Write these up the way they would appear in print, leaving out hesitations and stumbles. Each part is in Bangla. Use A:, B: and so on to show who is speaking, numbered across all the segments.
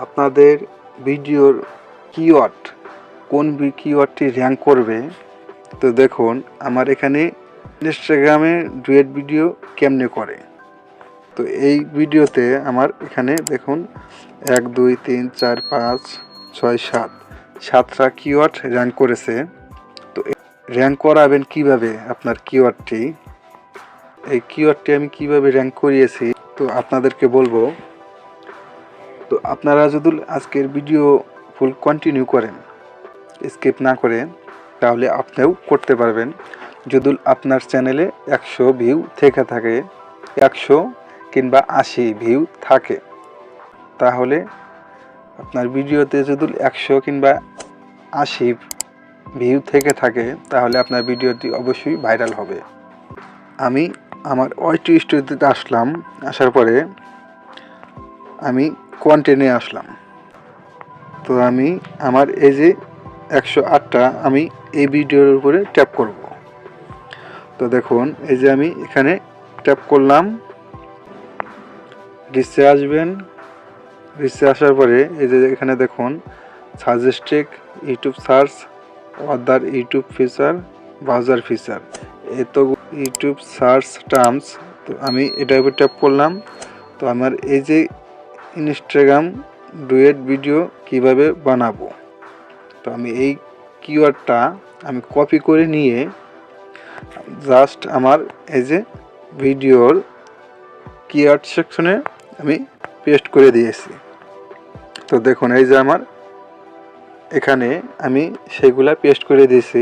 A: আপনাদের ভিডিওর কিওয়ার্ড কোন কিওয়ার্ডটি র্যাঙ্ক করবে। তো দেখুন আমার এখানে ইনস্টাগ্রামে ডুয়েট ভিডিও কেমনে করে। তো এই ভিডিওতে আমার এখানে দেখুন 1 2 3 4 5 6 7 7টা কিওয়ার্ড র্যাঙ্ক করেছে। তো র্যাঙ্ক করাবেন কিভাবে আপনার কিওয়ার্ডটি, এই কিওয়ার্ডটি আমি কিভাবে র্যাঙ্ক করিয়েছি তো আপনাদেরকে বলবো। তো আপনারা যদি আজকের ভিডিও ফুল কন্টিনিউ করেন, স্কিপ না করে, তাহলে আপনিও করতে পারবেন। যদি আপনার চ্যানেলে 100 ভিউ থেকে থাকে, 100 কিংবা 80 ভিউ থাকে, তাহলে আপনার ভিডিওতে যদি 100 কিংবা 80 ভিউ থেকে থাকে, তাহলে আপনার ভিডিওটি অবশ্যই ভাইরাল হবে। আমি আমার ওয়াইটি স্টুডিওতে আসলাম, আসার পরে আমি কন্টেন্টে আসলাম। তো আমি আমার এই যে 108টা আমি এই ভিডিওর উপরে ট্যাপ করব। তো দেখুন এই যে আমি এখানে ট্যাপ করলাম, রিচে আসবেন। রিচে আসার পরে এই যে এখানে দেখুন সাজেস্টেড ইউটিউব সার্চ, আদার ইউটিউব ফিচার, ব্রাউজার ফিচার, এত ইউটিউব সার্চ টার্মস। তো আমি এটার উপর ট্যাপ করলাম। তো আমার এই যে ইনস্টাগ্রাম ডুয়েট ভিডিও কিভাবে বানাবো, তো আমি এই কিওয়ার্ডটা আমি কপি করে নিয়ে জাস্ট আমার এই যে ভিডিওর কিওয়ার্ড সেকশনে আমি পেস্ট করে দিয়েছি। তো দেখুন এই যে আমার এখানে আমি সেগুলা পেস্ট করে দিয়েছি,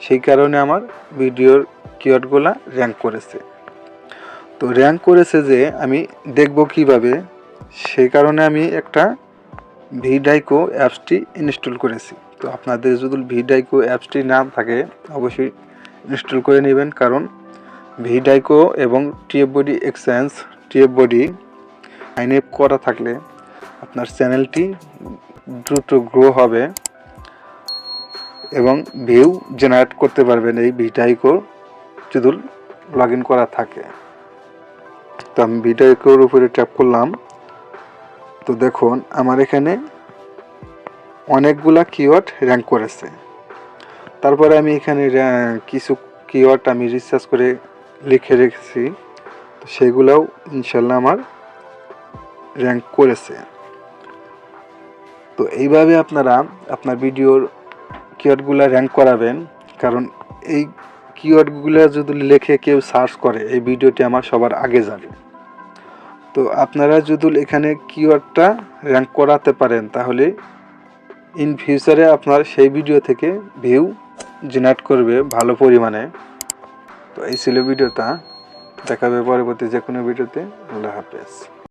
A: সেই কারণে আমার ভিডিওর কিওয়ার্ডগুলা র্যাঙ্ক করেছে। তো র্যাঙ্ক করেছে যে আমি দেখব কিভাবে, সেই কারণে আমি একটা ভিডাইকো অ্যাপসটি ইনস্টল করেছি। তো আপনাদের যদি ভিডাইকো অ্যাপসটি না থাকে অবশ্যই ইনস্টল করে নেবেন, কারণ ভিডাইকো এবং TF body exchange, TF body sign up করা থাকলে আপনার চ্যানেলটি দ্রুত গ্রো হবে এবং ভিউ জেনারেট করতে পারবেন এই ভিডাইকো যদি লগ ইন করা থাকে। তো আমি ভিডাইকোর উপরে ট্যাপ করলাম। তো দেখুন আমার এখানে অনেকগুলা কিওয়ার্ড র্যাঙ্ক করেছে। তারপরে আমি এখানে কিছু কিওয়ার্ড আমি রিসার্চ করে লিখে রেখেছি, তো সেগুলোও ইনশাল্লাহ আমার র্যাঙ্ক করেছে। তো এইভাবে আপনারা আপনার ভিডিওর কিওয়ার্ডগুলো র্যাঙ্ক করাবেন, কারণ এই কিওয়ার্ডগুলো যদি লিখে কেউ সার্চ করে এই ভিডিওটি আমার সবার আগে যাবে। তো আপনারা যদি এখানে কিওয়ার্ডটা র্যাঙ্ক করাতে পারেন, তাহলে ইন ফিউচারে আপনার সেই ভিডিও থেকে ভিউ জেনারেট করবে ভালো পরিমাণে। তো এই ছিল ভিডিওটা, দেখাবে পরবর্তী যে কোনো ভিডিওতে। আল্লাহ হাফেজ।